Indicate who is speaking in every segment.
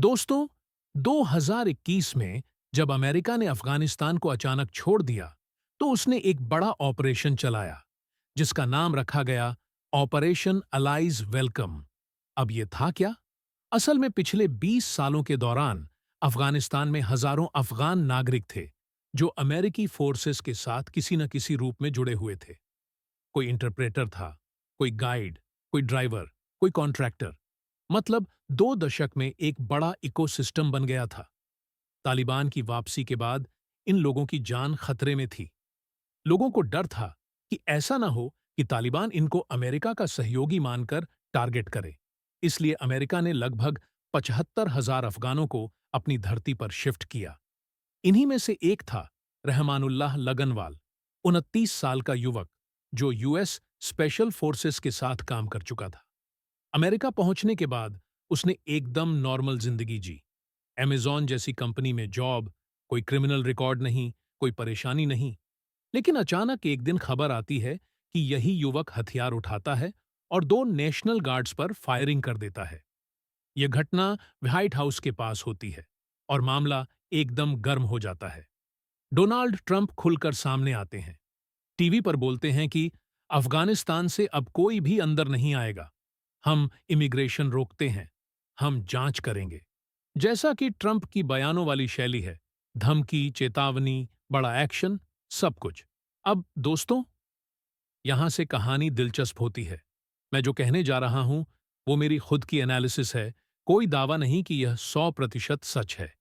Speaker 1: दोस्तों, 2021 में जब अमेरिका ने अफगानिस्तान को अचानक छोड़ दिया, तो उसने एक बड़ा ऑपरेशन चलाया, जिसका नाम रखा गया ऑपरेशन अलाइज वेलकम। अब ये था क्या? असल में पिछले 20 सालों के दौरान अफगानिस्तान में हजारों अफगान नागरिक थे, जो अमेरिकी फोर्सेस के साथ किसी न किसी रूप में जुड़े हुए थे। कोई इंटरप्रेटर था, कोई गाइड, कोई ड्राइवर, कोई कॉन्ट्रैक्टर। मतलब 2 दशक में एक बड़ा इकोसिस्टम बन गया था। तालिबान की वापसी के बाद इन लोगों की जान खतरे में थी। लोगों को डर था कि ऐसा ना हो कि तालिबान इनको अमेरिका का सहयोगी मानकर टारगेट करे। इसलिए अमेरिका ने लगभग 75,000 अफगानों को अपनी धरती पर शिफ्ट किया। इन्हीं में से एक था रहमानुल्लाह लगनवाल, 29 साल का युवक, जो यूएस स्पेशल फोर्सेस के साथ काम कर चुका था। अमेरिका पहुंचने के बाद उसने एकदम नॉर्मल जिंदगी जी। अमेज़न जैसी कंपनी में जॉब, कोई क्रिमिनल रिकॉर्ड नहीं, कोई परेशानी नहीं। लेकिन अचानक एक दिन खबर आती है कि यही युवक हथियार उठाता है और 2 नेशनल गार्ड्स पर फायरिंग कर देता है। यह घटना व्हाइट हाउस के पास होती है और मामला एकदम गर्म हो जाता है। डोनाल्ड ट्रंप खुलकर सामने आते हैं। टीवी पर बोलते हैं कि अफगानिस्तान से अब कोई भी अंदर नहीं आएगा। हम इमिग्रेशन रोकते हैं। हम जांच करेंगे। जैसा कि ट्रंप की बयानों वाली शैली है, धमकी, चेतावनी, बड़ा एक्शन, सब कुछ। अब दोस्तों, यहां से कहानी दिलचस्प होती है। मैं जो कहने जा रहा हूं, वो मेरी खुद की एनालिसिस है। कोई दावा नहीं कि यह 100% सच है,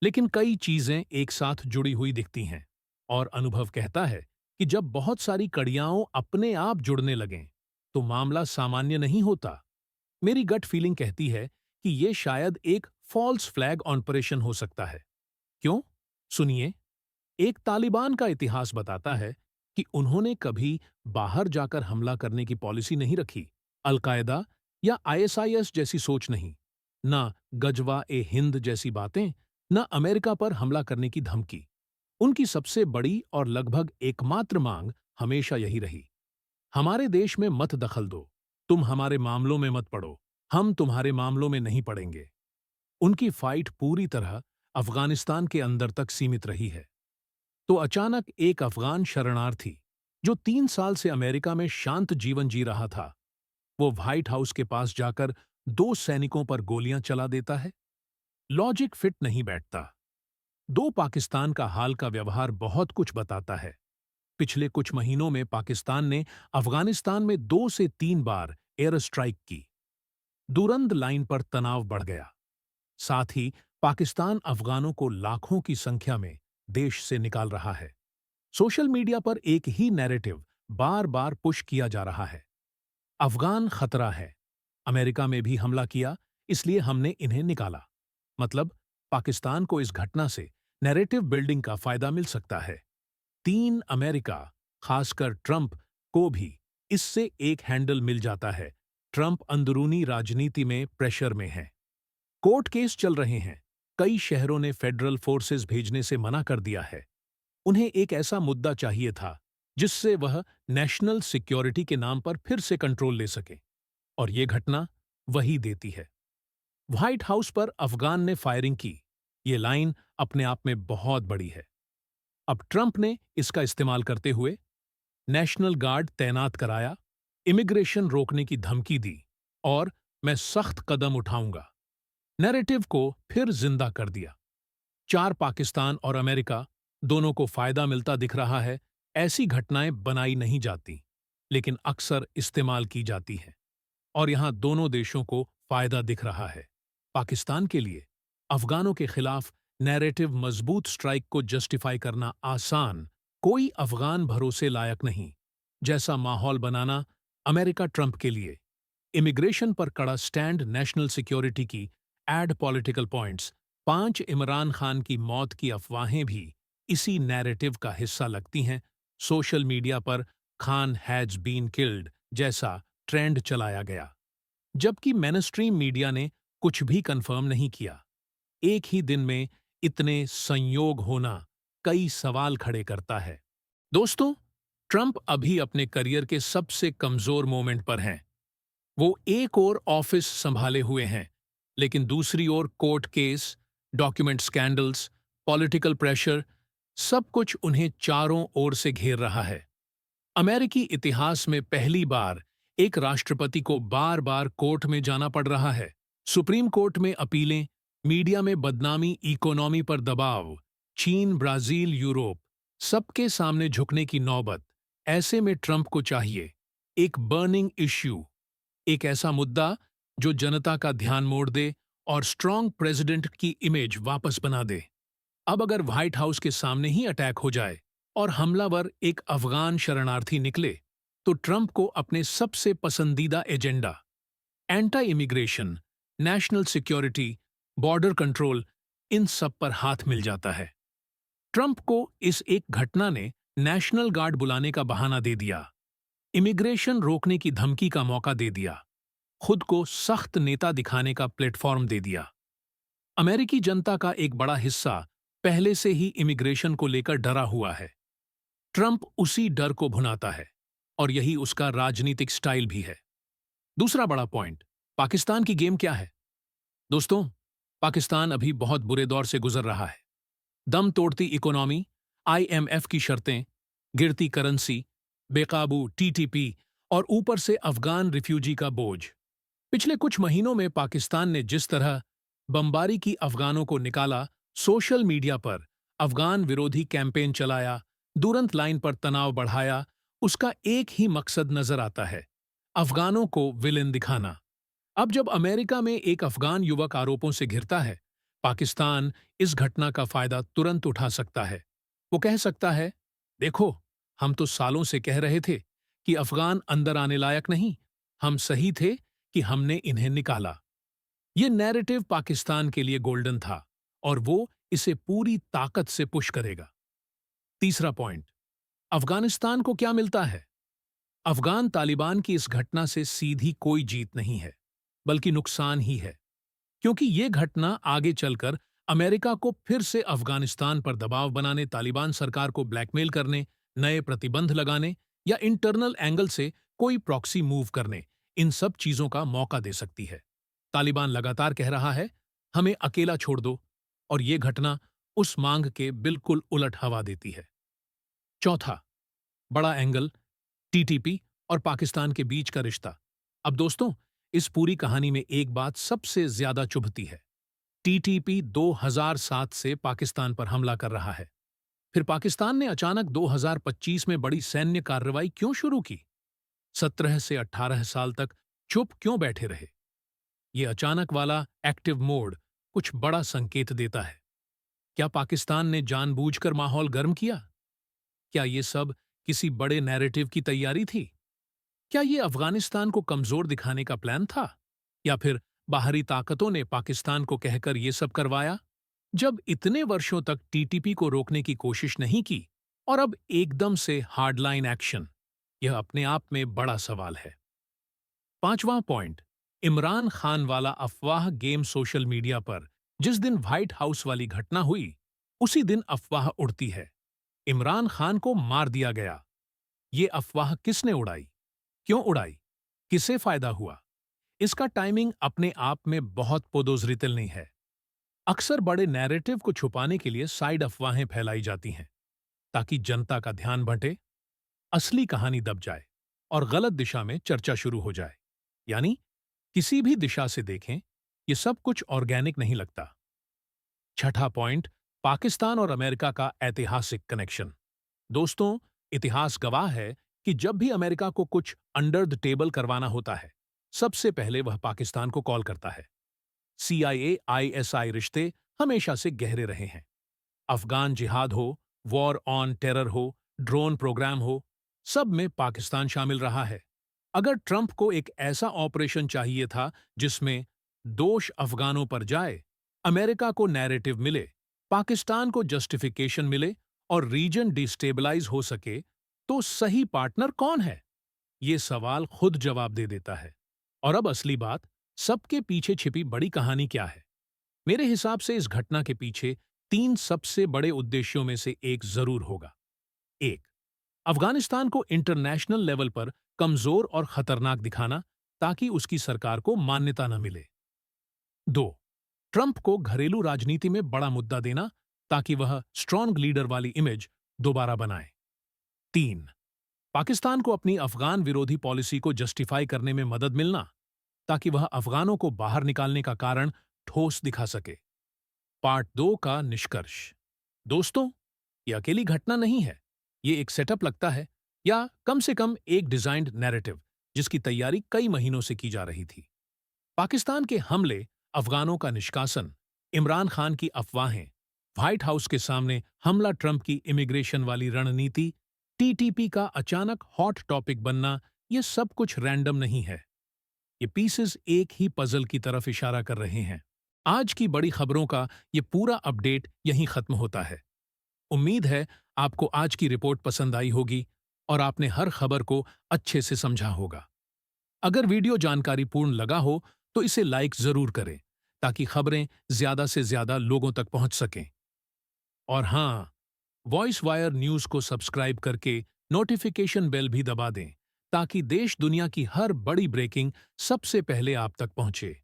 Speaker 1: लेकिन कई चीजें एक साथ जुड़ी हुई दिखती हैं। और अनुभव कहता है कि जब बहुत सारी कड़ियाओं अपने आप जुड़ने लगें, तो मामला सामान्य नहीं होता। मेरी गट फीलिंग कहती है कि यह शायद एक फॉल्स फ्लैग ऑपरेशन हो सकता है। क्यों? सुनिए। एक तालिबान का इतिहास बताता है कि उन्होंने कभी बाहर जाकर हमला करने की पॉलिसी नहीं रखी। अल-कायदा या आईएसआईएस जैसी सोच नहीं। ना गजवा ए हिंद जैसी बातें, ना अमेरिका पर हमला करने की धमकी। उनकी सबसे बड़ी और लगभग एकमात्र मांग हमेशा यही रही, हमारे देश में मत दखल दो, तुम हमारे मामलों में मत पड़ो, हम तुम्हारे मामलों में नहीं पड़ेंगे। उनकी फाइट पूरी तरह अफगानिस्तान के अंदर तक सीमित रही है। तो अचानक एक अफगान शरणार्थी, जो 3 साल से अमेरिका में शांत जीवन जी रहा था, वो व्हाइट हाउस के पास जाकर 2 सैनिकों पर गोलियां चला देता है। लॉजिक फिट नहीं बैठता। दो पाकिस्तान का हाल का व्यवहार बहुत कुछ बताता है। पिछले कुछ महीनों में पाकिस्तान ने अफगानिस्तान में 2 से 3 बार एयर स्ट्राइक की। दूरंद लाइन पर तनाव बढ़ गया। साथ ही पाकिस्तान अफगानों को लाखों की संख्या में देश से निकाल रहा है। सोशल मीडिया पर एक ही नैरेटिव बार बार पुश किया जा रहा है, अफगान खतरा है, अमेरिका में भी हमला किया, इसलिए हमने इन्हें निकाला। मतलब पाकिस्तान को इस घटना से नैरेटिव बिल्डिंग का फायदा मिल सकता है। तीन अमेरिका, खासकर ट्रंप को भी इससे एक हैंडल मिल जाता है। ट्रंप अंदरूनी राजनीति में प्रेशर में है। कोर्ट केस चल रहे हैं। कई शहरों ने फेडरल फोर्सेस भेजने से मना कर दिया है। उन्हें एक ऐसा मुद्दा चाहिए था जिससे वह नेशनल सिक्योरिटी के नाम पर फिर से कंट्रोल ले सके, और ये घटना वही देती है। व्हाइट हाउस पर अफगान ने फायरिंग की। ये लाइन अपने आप में बहुत बड़ी है। अब ट्रंप ने इसका इस्तेमाल करते हुए नेशनल गार्ड तैनात कराया, इमिग्रेशन रोकने की धमकी दी, और मैं सख्त कदम उठाऊंगा नैरेटिव को फिर जिंदा कर दिया। चार पाकिस्तान और अमेरिका दोनों को फायदा मिलता दिख रहा है। ऐसी घटनाएं बनाई नहीं जाती, लेकिन अक्सर इस्तेमाल की जाती हैं। और यहां दोनों देशों को फायदा दिख रहा है। पाकिस्तान के लिए अफगानों के खिलाफ नैरेटिव मजबूत स्ट्राइक को जस्टिफाई करना आसान, कोई अफगान भरोसे लायक नहीं जैसा माहौल बनाना अमेरिका ट्रंप के लिए। इमिग्रेशन पर कड़ा स्टैंड, नेशनल सिक्योरिटी की एड पॉलिटिकल पॉइंट्स, 5 इमरान खान की मौत की अफवाहें भी इसी नैरेटिव का हिस्सा लगती हैं। सोशल मीडिया पर खान हैज बीन किल्ड जैसा ट्रेंड चलाया गया, जबकि मेनस्ट्रीम मीडिया ने कुछ भी कंफर्म नहीं किया। एक ही दिन में इतने संयोग होना कई सवाल खड़े करता है। दोस्तों, ट्रंप अभी अपने करियर के सबसे कमजोर मोमेंट पर हैं। वो एक और ऑफिस संभाले हुए हैं, लेकिन दूसरी ओर court case, document scandals, political pressure, सब कुछ उन्हें चारों ओर से घेर रहा है। अमेरिकी इतिहास में पहली बार एक राष्ट्रपति को बार बार कोर्ट में जाना पड़ रहा है। सुप्रीम कोर्ट में अपीलें, मीडिया में बदनामी, इकोनॉमी पर दबाव, चीन, ब्राजील, यूरोप, सबके सामने झुकने की नौबत। ऐसे में ट्रंप को चाहिए एक बर्निंग इश्यू, एक ऐसा मुद्दा जो जनता का ध्यान मोड़ दे और स्ट्रांग प्रेसिडेंट की इमेज वापस बना दे। अब अगर व्हाइट हाउस के सामने ही अटैक हो जाए और हमलावर एक अफगान शरणार्थी निकले, तो ट्रंप को अपने सबसे पसंदीदा agenda, anti immigration, national security, border control, इन सब पर हाथ मिल जाता है। ट्रंप को इस एक घटना ने नेशनल गार्ड बुलाने का बहाना दे दिया, इमिग्रेशन रोकने की धमकी का मौका दे दिया, खुद को सख्त नेता दिखाने का प्लेटफॉर्म दे दिया। अमेरिकी जनता का एक बड़ा हिस्सा पहले से ही इमिग्रेशन को लेकर डरा हुआ है। ट्रंप उसी डर को भुनाता है और यही उसका राजनीतिक स्टाइल भी है। दूसरा बड़ा पॉइंट, पाकिस्तान की गेम क्या है? दोस्तों, पाकिस्तान अभी बहुत बुरे दौर से गुजर रहा है। दम तोड़ती इकोनॉमी, आईएमएफ की शर्तें, गिरती करेंसी, बेकाबू टीटीपी और ऊपर से अफगान रिफ्यूजी का बोझ। पिछले कुछ महीनों में पाकिस्तान ने जिस तरह बमबारी की अफगानों को निकाला, सोशल मीडिया पर अफगान विरोधी कैंपेन चलाया, दुरंत लाइन पर तनाव बढ़ाया, उसका एक ही मकसद नजर आता है, अफगानों को विलेन दिखाना। अब जब अमेरिका में एक अफगान युवक आरोपों से घिरता है, पाकिस्तान इस घटना का फायदा तुरंत उठा सकता है। वो कह सकता है, देखो, हम तो सालों से कह रहे थे कि अफगान अंदर आने लायक नहीं, हम सही थे कि हमने इन्हें निकाला। ये नैरेटिव पाकिस्तान के लिए गोल्डन था और वो इसे पूरी ताकत से पुश करेगा। तीसरा पॉइंट, अफगानिस्तान को क्या मिलता है? अफगान तालिबान की इस घटना से सीधी कोई जीत नहीं है, बल्कि नुकसान ही है, क्योंकि ये घटना आगे चलकर अमेरिका को फिर से अफगानिस्तान पर दबाव बनाने, तालिबान सरकार को ब्लैकमेल करने, नए प्रतिबंध लगाने या इंटरनल एंगल से कोई प्रॉक्सी मूव करने, इन सब चीजों का मौका दे सकती है। तालिबान लगातार कह रहा है, हमें अकेला छोड़ दो, और ये घटना उस मांग के बिल्कुल उलट हवा देती है। चौथा बड़ा एंगल, टीटीपी और पाकिस्तान के बीच का रिश्ता। अब दोस्तों, इस पूरी कहानी में एक बात सबसे ज्यादा चुभती है। टीटीपी 2007 से पाकिस्तान पर हमला कर रहा है। फिर पाकिस्तान ने अचानक 2025 में बड़ी सैन्य कार्रवाई क्यों शुरू की? 17 से 18 साल तक चुप क्यों बैठे रहे? ये अचानक वाला एक्टिव मोड कुछ बड़ा संकेत देता है। क्या पाकिस्तान ने जानबूझकर माहौल गर्म किया? क्या ये सब किसी बड़े नैरेटिव की तैयारी थी? क्या ये अफगानिस्तान को कमजोर दिखाने का प्लान था? या फिर बाहरी ताकतों ने पाकिस्तान को कहकर ये सब करवाया? जब इतने वर्षों तक टीटीपी को रोकने की कोशिश नहीं की और अब एकदम से हार्डलाइन एक्शन, यह अपने आप में बड़ा सवाल है। पांचवां पॉइंट, इमरान खान वाला अफवाह गेम। सोशल मीडिया पर जिस दिन व्हाइट हाउस वाली घटना हुई, उसी दिन अफवाह उड़ती है, इमरान खान को मार दिया गया। ये अफवाह किसने उड़ाई? क्यों उड़ाई? किसे फायदा हुआ? इसका टाइमिंग अपने आप में बहुत पोदोजरितल नहीं है। अक्सर बड़े नैरेटिव को छुपाने के लिए साइड अफवाहें फैलाई जाती हैं, ताकि जनता का ध्यान भटके, असली कहानी दब जाए और गलत दिशा में चर्चा शुरू हो जाए। यानी किसी भी दिशा से देखें, ये सब कुछ ऑर्गेनिक नहीं लगता। छठा पॉइंट, पाकिस्तान और अमेरिका का ऐतिहासिक कनेक्शन। दोस्तों, इतिहास गवाह है कि जब भी अमेरिका को कुछ अंडर द टेबल करवाना होता है, सबसे पहले वह पाकिस्तान को कॉल करता है। सीआईए आईएसआई रिश्ते हमेशा से गहरे रहे हैं। अफगान जिहाद हो, वॉर ऑन टेरर हो, ड्रोन प्रोग्राम हो, सब में पाकिस्तान शामिल रहा है। अगर ट्रंप को एक ऐसा ऑपरेशन चाहिए था जिसमें दोष अफगानों पर जाए, अमेरिका को नैरेटिव मिले, पाकिस्तान को जस्टिफिकेशन मिले और रीजन डिस्टेबलाइज हो सके, तो सही पार्टनर कौन है? ये सवाल खुद जवाब दे देता है। और अब असली बात, सबके पीछे छिपी बड़ी कहानी क्या है? मेरे हिसाब से इस घटना के पीछे तीन सबसे बड़े उद्देश्यों में से एक जरूर होगा। एक, अफगानिस्तान को इंटरनेशनल लेवल पर कमजोर और खतरनाक दिखाना, ताकि उसकी सरकार को मान्यता न मिले। 2. ट्रंप को घरेलू राजनीति में बड़ा मुद्दा देना ताकि वह स्ट्रॉन्ग लीडर वाली इमेज दोबारा बनाए। 3. पाकिस्तान को अपनी अफगान विरोधी पॉलिसी को जस्टिफाई करने में मदद मिलना ताकि वह अफगानों को बाहर निकालने का कारण ठोस दिखा सके। पार्ट 2 का निष्कर्ष। दोस्तों, यह अकेली घटना नहीं है। ये एक सेटअप लगता है, या कम से कम एक डिजाइन्ड नैरेटिव जिसकी तैयारी कई महीनों से की जा रही थी। पाकिस्तान के हमले, अफगानों का निष्कासन, इमरान खान की अफवाहें, व्हाइट हाउस के सामने हमला, ट्रंप की इमिग्रेशन वाली रणनीति, टीटीपी का अचानक हॉट टॉपिक बनना, यह सब कुछ रैंडम नहीं है। ये पीसेस एक ही पजल की तरफ इशारा कर रहे हैं। आज की बड़ी खबरों का ये पूरा अपडेट यहीं खत्म होता है। उम्मीद है आपको आज की रिपोर्ट पसंद आई होगी और आपने हर खबर को अच्छे से समझा होगा। अगर वीडियो जानकारीपूर्ण लगा हो तो इसे लाइक जरूर करें ताकि खबरें ज्यादा से ज्यादा लोगों तक पहुंच सकें। और हाँ, वॉइस वायर न्यूज को सब्सक्राइब करके नोटिफिकेशन बेल भी दबा दें ताकि देश दुनिया की हर बड़ी ब्रेकिंग सबसे पहले आप तक पहुंचे।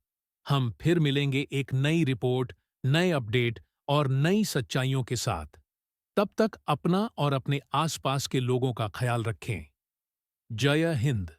Speaker 1: हम फिर मिलेंगे एक नई रिपोर्ट, नए अपडेट और नई सच्चाइयों के साथ। तब तक अपना और अपने आसपास के लोगों का ख्याल रखें। जय हिंद।